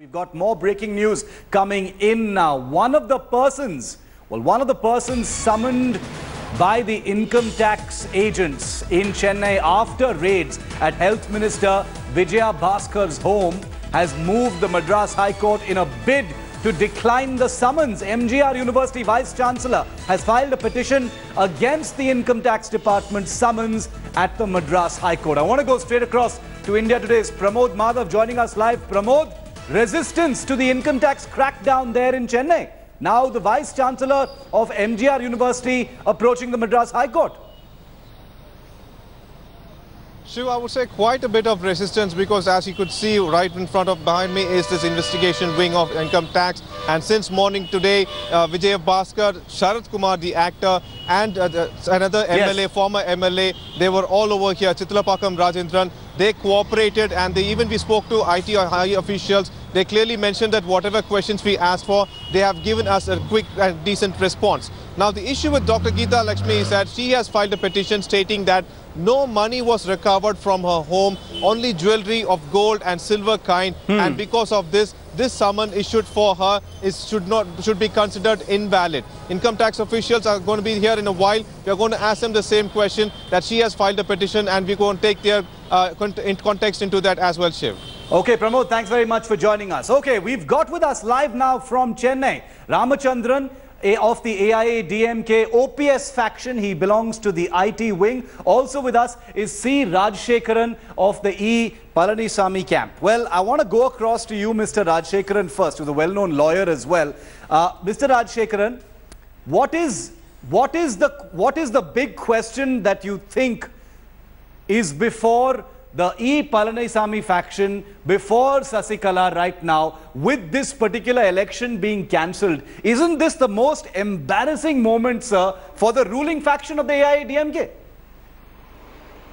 We've got more breaking news coming in now. One of the persons summoned by the income tax agents in Chennai after raids at Health Minister Vijaya Bhaskar's home has moved the Madras High Court in a bid to decline the summons. MGR University Vice-Chancellor has filed a petition against the Income Tax Department's summons at the Madras High Court. I want to go straight across to India Today's Pramod Madhav joining us live. Pramod, resistance to the income tax crackdown there in Chennai. Now the Vice-Chancellor of MGR University approaching the Madras High Court. Shiv, I would say quite a bit of resistance because as you could see right in front of behind me is this investigation wing of income tax, and since morning today Vijay Bhaskar, Sharat Kumar the actor and another MLA, former MLA, they were all over here. Chitlapakam Rajendran, they cooperated and we spoke to IT high officials. They clearly mentioned that whatever questions we asked for, they have given us a quick and decent response. Now the issue with Dr. Geeta Lakshmi is that she has filed a petition stating that no money was recovered from her home, only jewelry of gold and silver kind, and because of this summon issued for her should be considered invalid. Income tax officials are going to be here in a while. We are going to ask them the same question, that she has filed a petition, and we're going to take their context into that as well, Shiv. Okay, Pramod, thanks very much for joining us. Okay, we've got with us live now from Chennai, Ramachandran of the AIADMK OPS faction. He belongs to the IT wing. Also with us is C. Rajshekaran of the E. Palanisamy camp. Well, I want to go across to you, Mr. Rajshekaran, first, who's a well-known lawyer as well. Mr. Rajshekaran, what is the big question that you think is before the E. Palanisamy faction, before Sasikala right now, with this particular election being cancelled? Isn't this the most embarrassing moment, sir, for the ruling faction of the AIADMK?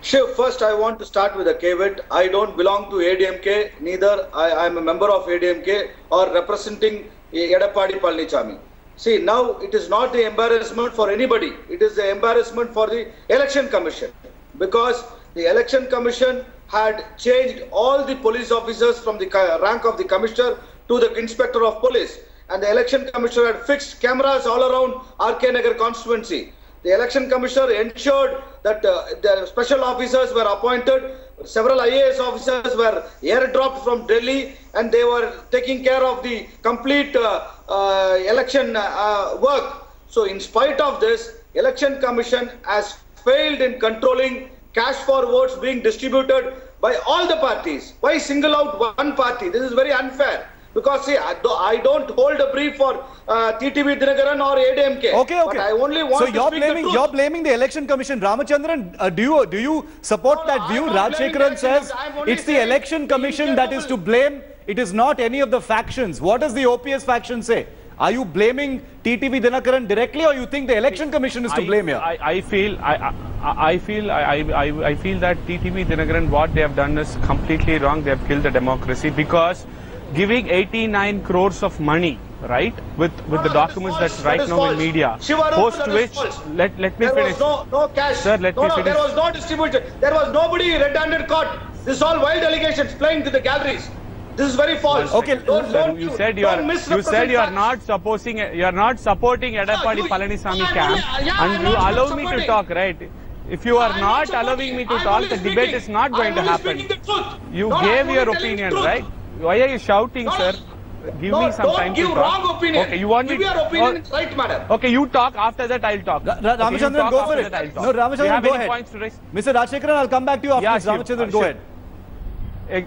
Shiv, first I want to start with a caveat. I don't belong to ADMK, neither I am a member of ADMK or representing Edapadi Palanisamy. See, now it is not the embarrassment for anybody. It is the embarrassment for the Election Commission, because the Election Commission had changed all the police officers from the rank of the commissioner to the inspector of police, and the Election Commissioner had fixed cameras all around RK Nagar constituency. The Election Commissioner ensured that the special officers were appointed. Several IAS officers were airdropped from Delhi, and they were taking care of the complete election work. So in spite of this, Election Commission has failed in controlling cash for votes being distributed by all the parties. Why single out one party? This is very unfair. Because see, I don't hold a brief for TTV Dinagaran or ADMK. Okay. But I only want to speak the truth. You're blaming the Election Commission. Ramachandran, do you support that view? Rajshekaran says it's the Election Commission that is to blame. It is not any of the factions. What does the OPS faction say? Are you blaming TTV Dinakaran directly, or you think the Election Commission is to blame here? I feel that TTV Dinakaran, what they have done is completely wrong. They have killed the democracy, because giving 89 crores of money, right, with the documents that's right now in media, post which, let me finish. There was no cash. Sir, let me finish. There was no distribution. There was nobody red-handed caught. This is all wild allegations playing to the galleries. This is very false. Okay, you said you are not supporting Edapadi Palanisamy camp, and you allow me to talk, right? If you are not allowing me to talk, the debate is not going to happen. You gave your opinion, right? Why are you shouting, sir? Give me some time to talk. Give wrong opinion. Okay, you want me? Give your opinion in right manner. Okay, you talk. After that, I'll talk. Ramachandran, go for it. No, Ramachandran, go ahead. Mr. Rajshekaran, I'll come back to you after this. Ramachandran, go ahead.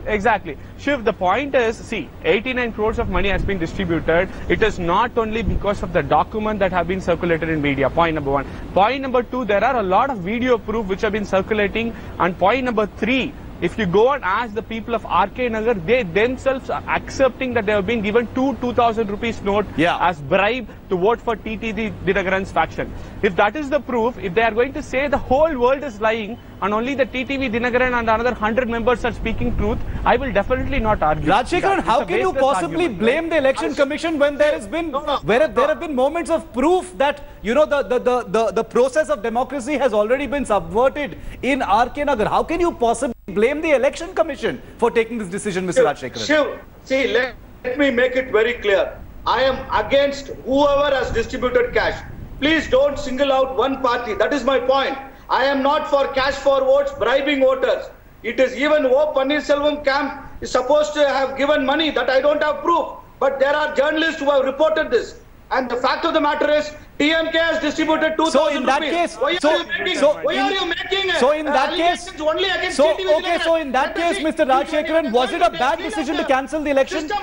Exactly. Shiv, the point is, see, 89 crores of money has been distributed. It is not only because of the document that have been circulated in media. Point number one. Point number two, there are a lot of video proof which have been circulating. And point number three, if you go and ask the people of RK Nagar, they themselves are accepting that they have been given 2,000 rupees note as bribe to vote for TTV Dinakaran's faction. If that is the proof, if they are going to say the whole world is lying and only the TTV Dinakaran and another 100 members are speaking truth, I will definitely not argue. Rajshekaran, how can you possibly blame the Election Commission when there has been there have been moments of proof that, you know, the process of democracy has already been subverted in RK Nagar? How can you possibly blame the Election Commission for taking this decision, Mr. Rajshekaran? Shiv, see, let me make it very clear. I am against whoever has distributed cash. Please don't single out one party. That is my point. I am not for cash for votes, bribing voters. It is even O. Pannirselvam camp is supposed to have given money that I don't have proof. But there are journalists who have reported this. And the fact of the matter is, TMK has distributed 2,000 So in that rupees. case, Why are you making so in that case, only against so TTV okay, so in that case, Mr. Rajshekharan, was it a bad decision to cancel the election? To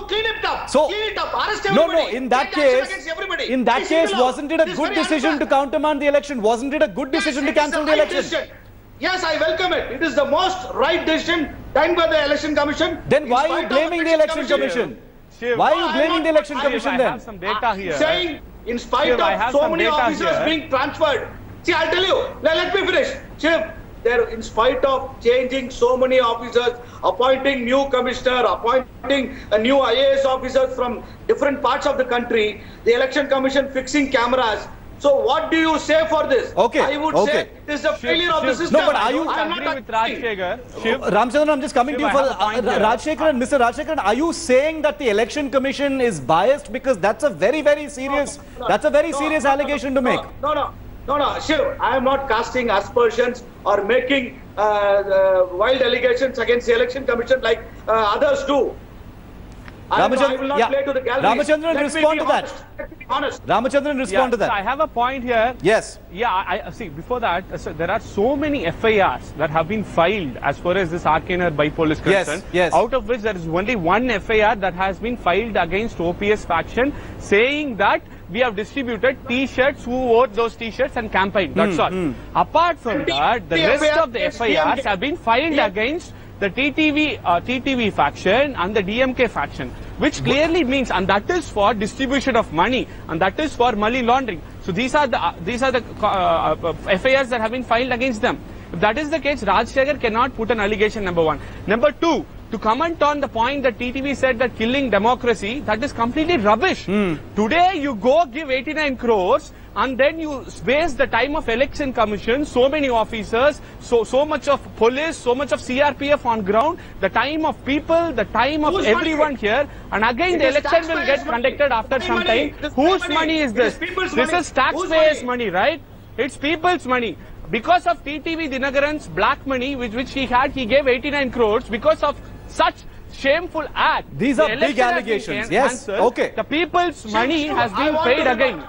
clean it up. So clean it up. Arrest everybody. No, in that case, wasn't it a good decision to countermand the election? Wasn't it a good decision to cancel the election? Yes, I welcome it. It is the most right decision done by the election commission. Then why are you blaming the election commission? Why are you blaming the election commission then? I have some data here. Saying in spite of so many officers being transferred. See, I'll tell you. Let me finish. Chief, there, in spite of changing so many officers, appointing new commissioner, appointing a new IAS officers from different parts of the country, the election commission fixing cameras. So what do you say for this? Okay. I would say it is a failure of the system. No, but are you... I agree with Rajshekar. Ramchandran, I'm just coming to you for Rajshekharan. Mr. Rajshekharan, are you saying that the election commission is biased? Because that's a very, very serious, serious allegation to make. No, Shiv, I am not casting aspersions or making wild allegations against the election commission like others do. I will not play to the gallery. Ramachandran, respond to that. Ramachandran, respond to that. So I have a point here. Yes. Yeah, I see. Before that, so there are so many FIRs that have been filed as far as this Arkaner bypoll is concerned. Yes. Out of which there is only one FIR that has been filed against OPS faction, saying that we have distributed T-shirts, who wore those T-shirts and campaigned. That's all. Apart from that, the rest of the FIRs have been filed against the TTV faction and the DMK faction, which clearly means, and that is for distribution of money, and that is for money laundering. So these are the FIRs that have been filed against them. If that is the case, Rajshekar cannot put an allegation, number one. Number two, to comment on the point that TTV said that killing democracy, that is completely rubbish. Today you go give 89 crores and then you waste the time of election commission, so many officers, so much of police, so much of CRPF on ground, the time of people, the time of everyone here, and again the election will get conducted after some time. Whose money is this? This is taxpayers' money, right? It's people's money. Because of TTV Dinagaran's black money, which he had, he gave 89 crores because of such shameful act. These are big allegations. Yes. Okay. The people's money has been paid again.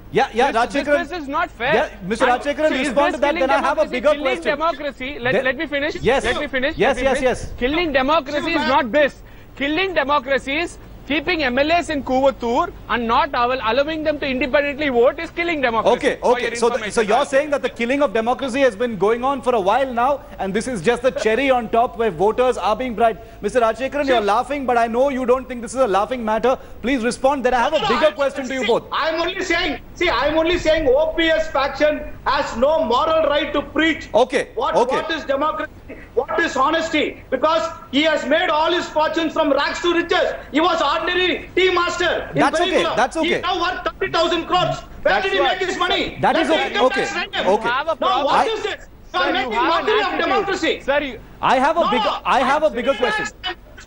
Yeah, Rajshekharan. This is not fair. Yeah, Mr. Rajshekharan, respond to that. Then I have a bigger question. Democracy. Let me finish. Yes. Let me finish. Yes. Killing democracy is not this. Killing democracy is keeping MLAs in Kuvatur and not allowing them to independently vote is killing democracy. Okay. So you're saying that the killing of democracy has been going on for a while now, and this is just the cherry on top where voters are being bribed. Mr. Rajshekharan, you're laughing, but I know you don't think this is a laughing matter. Please respond. Then I have a bigger question to you both. I'm only saying OPS faction has no moral right to preach. Okay. What is democracy? What is honesty? Because he has made all his fortunes from rags to riches. He was ordinary tea master. That's okay. That's okay. He now worth 30,000 crores. Where did he make his money? That is okay. Okay. Now what is this? You are making mockery of democracy. Sir, I have a bigger question.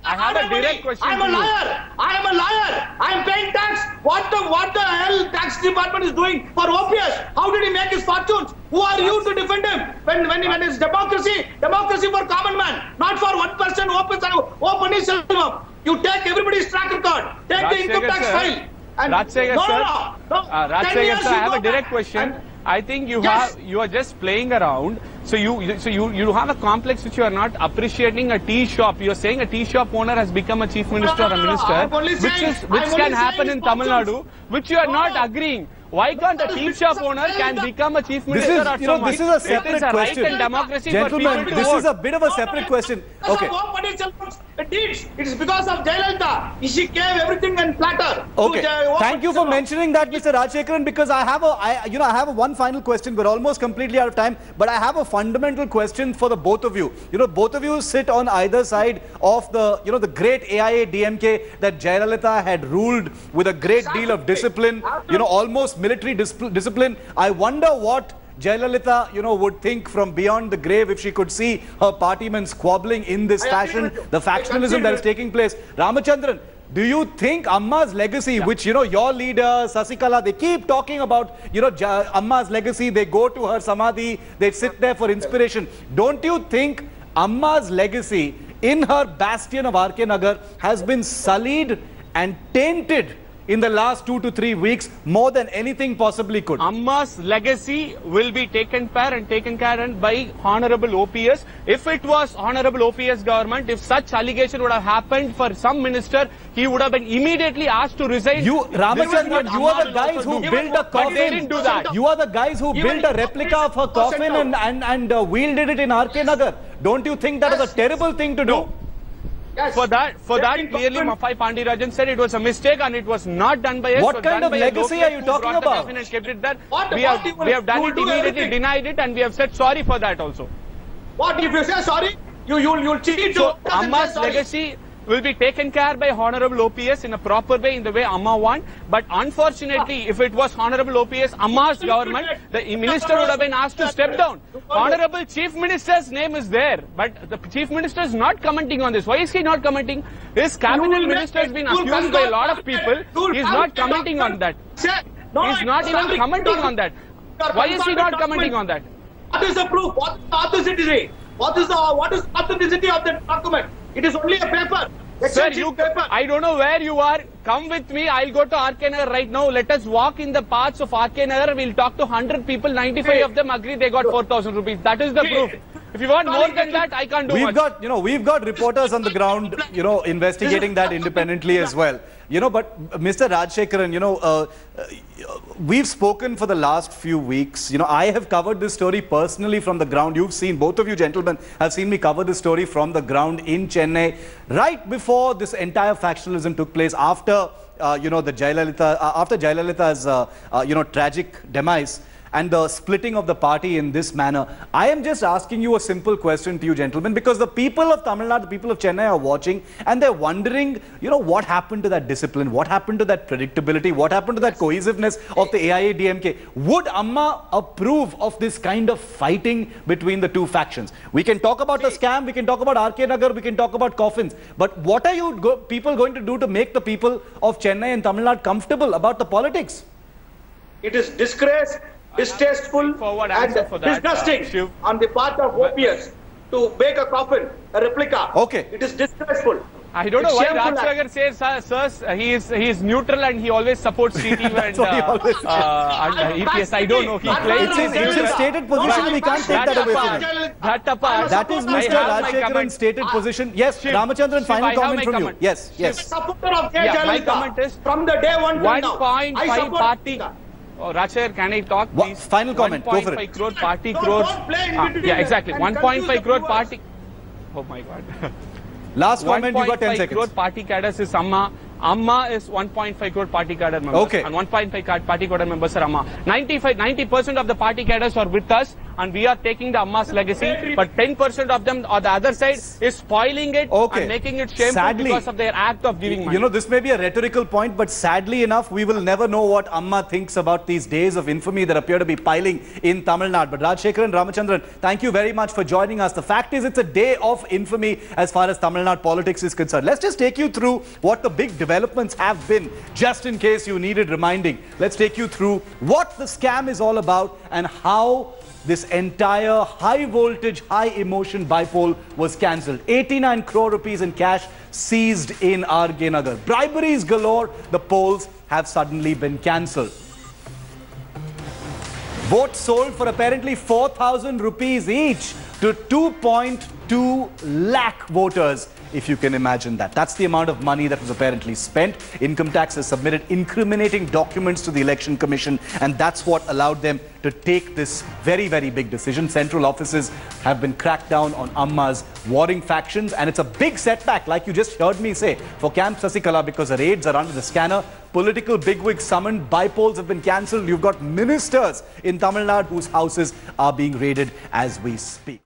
I have a direct question. I'm a liar. I'm paying tax. What the hell tax department is doing for OPS? How did he make his fortunes? Who are you to defend him? When it's democracy for common man, not for one person. OPS. You take everybody's track record. Take the income tax file. Rajshekar sir, I have a direct question. I think you are just playing around. So you have a complex which you are not appreciating. A tea shop. You are saying a tea shop owner has become a chief minister or a minister, which can happen in Tamil Nadu, which you are not agreeing. Why can't a tea shop owner can become a chief minister or someone? This is a separate question. Right, and democracy Gentlemen, this is a bit of a separate question. Okay. It is because of Jayalalitha. She gave everything in platter. Okay. Thank you for mentioning that, Mr. Rajshekharan, because I have one final question. We're almost completely out of time, but I have a fundamental question for the both of you. Both of you sit on either side of the great AIA DMK that Jayalalitha had ruled with a great deal of discipline, almost military discipline. I wonder what Jayalalitha, would think from beyond the grave if she could see her partymen squabbling in this fashion, the factionalism that is taking place. Ramachandran, do you think Amma's legacy, which, you know, your leader, Sasikala, they keep talking about, you know, Amma's legacy, they go to her Samadhi, they sit there for inspiration. Don't you think Amma's legacy in her bastion of RK Nagar has been sullied and tainted in the last 2 to 3 weeks more than anything possibly could? Amma's legacy will be taken care by Honorable OPS. If it was Honorable OPS government, if such allegation would have happened for some minister, he would have been immediately asked to resign. You, Ramachandran, you are the guys who built a coffin. They didn't do that. You are the guys who built a replica of her coffin and wielded it in RK Nagar. Don't you think that was a terrible thing to do? Yes. For that, clearly Maffai Pandirajan said it was a mistake and it was not done by us. What kind of legacy are you talking about? We have done it immediately, denied it, and we have said sorry for that also. What if you say sorry? You'll cheat. So Amma's legacy will be taken care by Honorable OPS in a proper way, in the way Amma want. But unfortunately, if it was Honorable OPS, Amma's government, the minister would have been asked to step down. Honorable Chief Minister's name is there, but the Chief Minister is not commenting on this. Why is he not commenting? His cabinet minister has been accused by a lot of people. He is not commenting on that. He is not even commenting on that. Why is he not commenting on that? What is the proof? What is the authenticity? What is the authenticity of the document? It is only a paper. Sir, I don't know where you are. Come with me. I'll go to RK Nagar right now. Let us walk in the paths of RK Nagar. We'll talk to 100 people. 95 of them agree they got 4,000 rupees. That is the proof. If you want more than that, I can't do much. We've got reporters on the ground, investigating that independently as well. But Mr. Rajshekaran, we've spoken for the last few weeks. I have covered this story personally from the ground. You've seen, both of you gentlemen have seen me cover this story from the ground in Chennai, right before this entire factionalism took place, after, the Jayalalitha's, tragic demise and the splitting of the party in this manner. I am just asking you a simple question to you gentlemen, because the people of Tamil Nadu, the people of Chennai are watching and they're wondering, what happened to that discipline? What happened to that predictability? What happened to that cohesiveness of the AIA-DMK? Would Amma approve of this kind of fighting between the two factions? We can talk about the scam, we can talk about RK Nagar, we can talk about coffins, but what are you people going to do to make the people of Chennai and Tamil Nadu comfortable about the politics? It is disgrace, distasteful and disgusting on the part of OPS to make a coffin, a replica. Okay. It is disgraceful. I don't know why Rajshekaran says, sir, he is neutral and he always supports CTV and EPS. I don't know. He claims it's a stated position and we can't take that away from him. That is Mr. Rajshekaran's stated position. Yes, Ramachandran, final comment from you. Yes. Supporter of my comment is from the day one till now. 1.5 party. Oh, Rajshekaran, can I talk, please? Final comment. Go for it. 1.5 crore party crores. Yeah, exactly. 1.5 crore party. Oh my God. Last comment, you got 10 seconds. 1.5 crore party cadres is Amma. Amma is 1.5 crore party cadre members. Okay. And 1.5 party cadre members are Amma. 90% of the party cadres are with us and we are taking the Amma's legacy. But 10% of them on the other side is spoiling it and making it shameful because of their act of giving money. This may be a rhetorical point, but sadly enough, we will never know what Amma thinks about these days of infamy that appear to be piling in Tamil Nadu. But Rajshekaran, Ramachandran, thank you very much for joining us. The fact is, it's a day of infamy as far as Tamil Nadu politics is concerned. Let's just take you through what the big developments have been, just in case you needed reminding. Let's take you through what the scam is all about and how this entire high voltage, high emotion bipole was cancelled. 89 crore rupees in cash seized in RK Nagar. Briberies galore. The polls have suddenly been cancelled. Votes sold for apparently 4,000 rupees each to 2.2 lakh voters, if you can imagine that. That's the amount of money that was apparently spent. Income tax has submitted incriminating documents to the Election Commission, and that's what allowed them to take this very, very big decision. Central offices have been cracked down on Amma's warring factions, and it's a big setback, like you just heard me say, for Camp Sasikala, because the raids are under the scanner. Political bigwigs summoned, bipolls have been cancelled. You've got ministers in Tamil Nadu whose houses are being raided as we speak.